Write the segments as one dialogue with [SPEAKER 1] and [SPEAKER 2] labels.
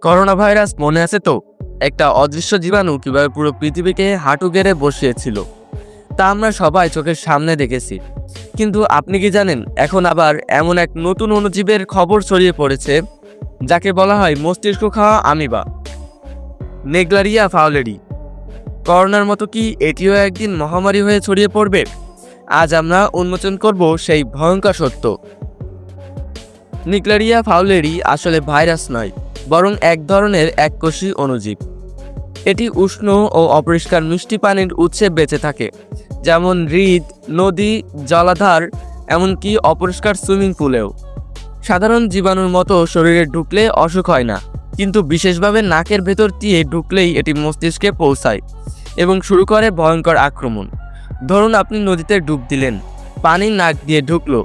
[SPEAKER 1] Corona virus মনে আছে তো? একটা অদৃশ্য জীবাণু কিভাবে পুরো পৃথিবীকে হাঁটু গেড়ে বসিয়েছিল, তা আমরা সবাই চোখের সামনে দেখেছি। কিন্তু আপনি কি জানেন, এখন আবার এমন এক নতুন অণুজীবের খবর ছড়িয়ে পড়েছে, যাকে বলা হয় মস্তিষ্ক খাওয়া আমিবা, নেগলারিয়া ফাউলেরি। করোনার মতো কি এটিও একদিন মহামারী হয়ে ছড়িয়ে পড়বে? আজ আমরা উন্মোচন করব সেই ভয়ঙ্কর সত্য। নেগলারিয়া ফাউলেরি আসলে ভাইরাস নয়, বরং এক ধরনের এককোষী অণুজীব। এটি উষ্ণ ও অপরিষ্কার মিষ্টি পানির উৎসে বেঁচে থাকে, যেমন হ্রদ, নদী, জলাধার, এমনকি অপরিষ্কার সুইমিং পুলেও। সাধারণ জীবাণুর মতো শরীরে ঢুকলে অসুখ হয় না, কিন্তু বিশেষভাবে নাকের ভেতর দিয়ে ঢুকলেই এটি মস্তিষ্কে পৌঁছায় এবং শুরু করে ভয়ঙ্কর আক্রমণ। ধরুন আপনি নদীতে ডুব দিলেন, পানি নাক দিয়ে ঢুকলো।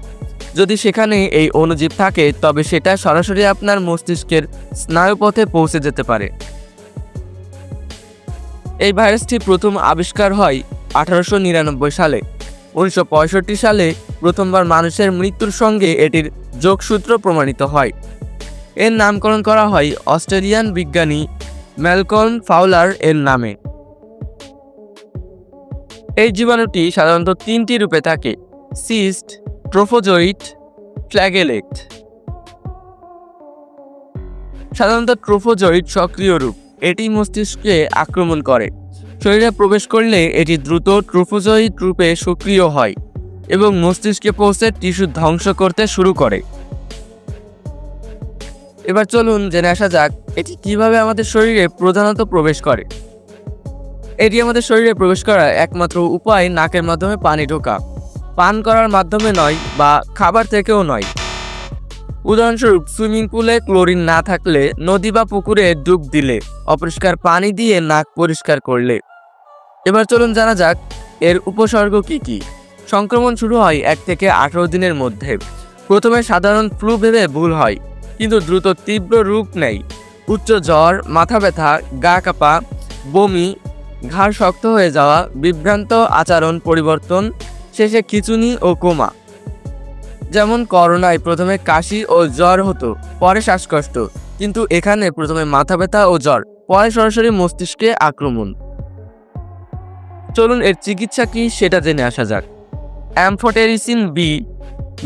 [SPEAKER 1] যদি সেখানে এই অণুজীব থাকে, তবে সেটা সরাসরি আপনার মস্তিষ্কের স্নায়ুপথে পৌঁছে যেতে পারে। এই ভাইরাসটি প্রথম আবিষ্কার হয় 1899 সালে। 1965 সালে প্রথমবার মানুষের মৃত্যুর সঙ্গে এটির যোগসূত্র প্রমাণিত হয়। এর নামকরণ করা হয় অস্ট্রেলিয়ান বিজ্ঞানী ম্যালকম ফাউলার এর নামে। এই জীবাণুটি সাধারণত তিনটি রূপে থাকে: সিস্ট, ট্রোফোজোইট, ফ্ল্যাগেলেট। সাধারণত ট্রোফোজোইট সক্রিয় রূপ, এটি মস্তিষ্কে আক্রমণ করে। শরীরে প্রবেশ করলে এটি দ্রুত ট্রোফোজোইট রূপে সক্রিয় হয় এবং মস্তিষ্কে পৌঁছে টিস্যু ধ্বংস করতে শুরু করে। এবার চলুন জেনে আসা যাক এটি কিভাবে আমাদের শরীরে প্রধানত প্রবেশ করে। এটি আমাদের শরীরে প্রবেশ করার একমাত্র উপায় নাকের মাধ্যমে পানি ঢোকা, পান করার মাধ্যমে নয় বা খাবার থেকেও নয়। উদাহরণস্বরূপ, সুইমিং পুলে ক্লোরিন না থাকলে, নদী বা পুকুরে ডুব দিলে, অপরিষ্কার পানি দিয়ে নাক পরিষ্কার করলে। এবার চলুন জানা যাক এর উপসর্গ কি কি। সংক্রমণ শুরু হয় 1 থেকে 18 দিনের মধ্যে। প্রথমে সাধারণ ফ্লু ভেবে ভুল হয়, কিন্তু দ্রুত তীব্র রূপ নেয়। উচ্চ জ্বর, মাথা ব্যথা, গা কাঁপা, বমি, ঘাড় শক্ত হয়ে যাওয়া, বিভ্রান্ত আচরণ পরিবর্তন, শেষে খিঁচুনি ও কোমা। যেমন করোনায় প্রথমে কাশি ও জ্বর হতো, পরে শ্বাসকষ্ট, কিন্তু এখানে প্রথমে মাথা ব্যথা ও জ্বর, পরে সরাসরি মস্তিষ্কে আক্রমণ। চলুন এর চিকিৎসা কি সেটা জেনে আসা যাক। অ্যামফোটেরিসিন বি,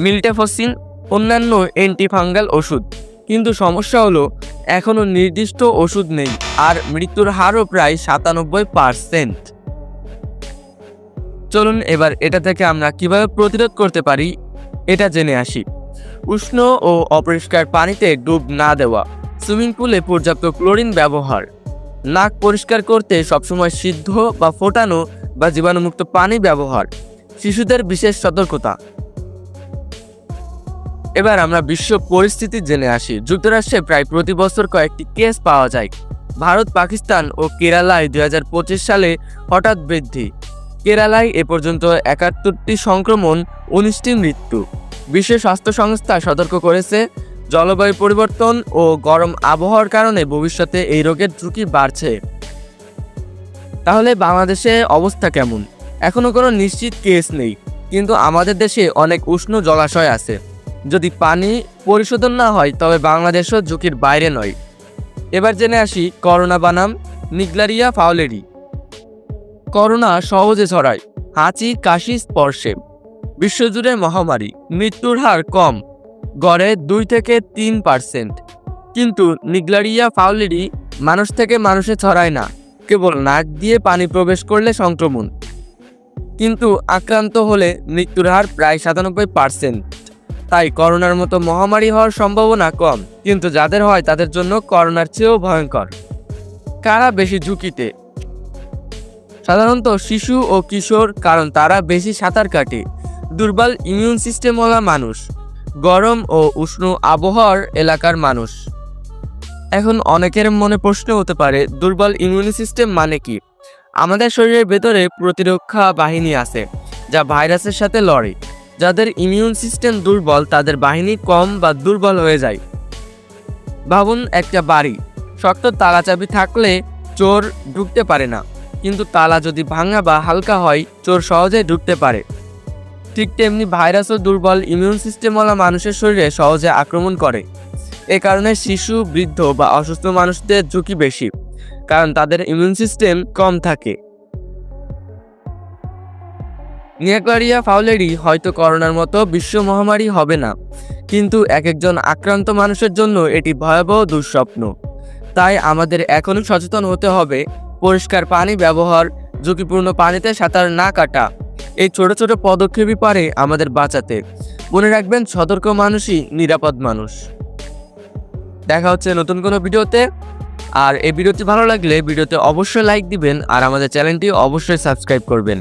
[SPEAKER 1] মিল্টেফোসিন, অন্যান্য অ্যান্টিফাঙ্গাল ওষুধ। কিন্তু সমস্যা হলো এখনও নির্দিষ্ট ওষুধ নেই, আর মৃত্যুর হারও প্রায় 97%। চলুন এবার এটা থেকে আমরা কিভাবে প্রতিরোধ করতে পারি এটা জেনে আসি। উষ্ণ ও অপরিষ্কার পানিতে ডুব না দেওয়া, সুইমিং পুলে পর্যাপ্ত ক্লোরিন ব্যবহার, নাক পরিষ্কার করতে সবসময় সিদ্ধ বা ফোটানো বা জীবাণুমুক্ত পানি ব্যবহার, শিশুদের বিশেষ সতর্কতা। এবার আমরা বিশ্ব পরিস্থিতি জেনে আসি। যুক্তরাষ্ট্রে প্রায় প্রতি বছর কয়েকটি কেস পাওয়া যায়। ভারত, পাকিস্তান ও কেরালায় 2025 সালে হঠাৎ বৃদ্ধি। কেরালায় এ পর্যন্ত 71টি সংক্রমণ, 19টি মৃত্যু। বিশ্ব স্বাস্থ্য সংস্থা সতর্ক করেছে, জলবায়ু পরিবর্তন ও গরম আবহাওয়ার কারণে ভবিষ্যতে এই রোগের ঝুঁকি বাড়ছে। তাহলে বাংলাদেশে অবস্থা কেমন? এখনো কোনো নিশ্চিত কেস নেই, কিন্তু আমাদের দেশে অনেক উষ্ণ জলাশয় আছে। যদি পানি পরিশোধন না হয়, তবে বাংলাদেশও ঝুঁকির বাইরে নয়। এবার জেনে আসি করোনা বানাম নেগলারিয়া ফাউলেরি। করোনা সহজে ছড়ায় হাঁচি, কাশি, স্পর্শে। বিশ্বজুড়ে মহামারী, মৃত্যুর হার কম, গড়ে 2 থেকে 3%। কিন্তু নেগলারিয়া ফাউলেরি মানুষ থেকে মানুষে ছড়ায় না, কেবল নাক দিয়ে পানি প্রবেশ করলে সংক্রমণ। কিন্তু আক্রান্ত হলে মৃত্যুর হার প্রায় 97%। তাই করোনার মতো মহামারী হওয়ার সম্ভাবনা কম, কিন্তু যাদের হয় তাদের জন্য করোনার চেয়েও ভয়ঙ্কর। কারা বেশি ঝুঁকিতে? সাধারণত শিশু ও কিশোর, কারণ তারা বেশি সাঁতার কাটে। দুর্বল ইমিউন সিস্টেমওয়ালা মানুষ, গরম ও উষ্ণ আবহাওয়ার এলাকার মানুষ। এখন অনেকের মনে প্রশ্ন হতে পারে, দুর্বল ইমিউন সিস্টেম মানে কি? আমাদের শরীরের ভেতরে প্রতিরক্ষা বাহিনী আছে, যা ভাইরাসের সাথে লড়ে। যাদের ইমিউন সিস্টেম দুর্বল, তাদের বাহিনী কম বা দুর্বল হয়ে যায়। ভাবুন, একটা বাড়ি, শক্ত তালাচাবি থাকলে চোর ঢুকতে পারে না, কিন্তু তালা যদি ভাঙা বা হালকা হয়, চোর সহজে ঢুকতে পারে। ঠিক তেমনি ভাইরাসও দুর্বল ইমিউন সিস্টেমওয়ালা মানুষের শরীরে সহজে আক্রমণ করে। এ কারণে শিশু, বৃদ্ধ বা অসুস্থ মানুষদের ঝুঁকি বেশি, কারণ তাদের ইমিউন সিস্টেম কম থাকে। নিউক্লারিয়া ফাউলেরি হয়তো করোনার মতো বিশ্ব মহামারী হবে না, কিন্তু একজন আক্রান্ত মানুষের জন্য এটি ভয়াবহ দুঃস্বপ্ন। তাই আমাদের এখনই সচেতন হতে হবে। পরিষ্কার পানি ব্যবহার, ঝুঁকিপূর্ণ পানিতে সাঁতার না কাটা, এই ছোট ছোট পদক্ষেপই পারে আমাদের বাঁচাতে। মনে রাখবেন, সতর্ক মানুষই নিরাপদ মানুষ। দেখা হচ্ছে নতুন কোনো ভিডিওতে। আর এই ভিডিওটি ভালো লাগলে ভিডিওতে অবশ্যই লাইক দিবেন আর আমাদের চ্যানেলটি অবশ্যই সাবস্ক্রাইব করবেন।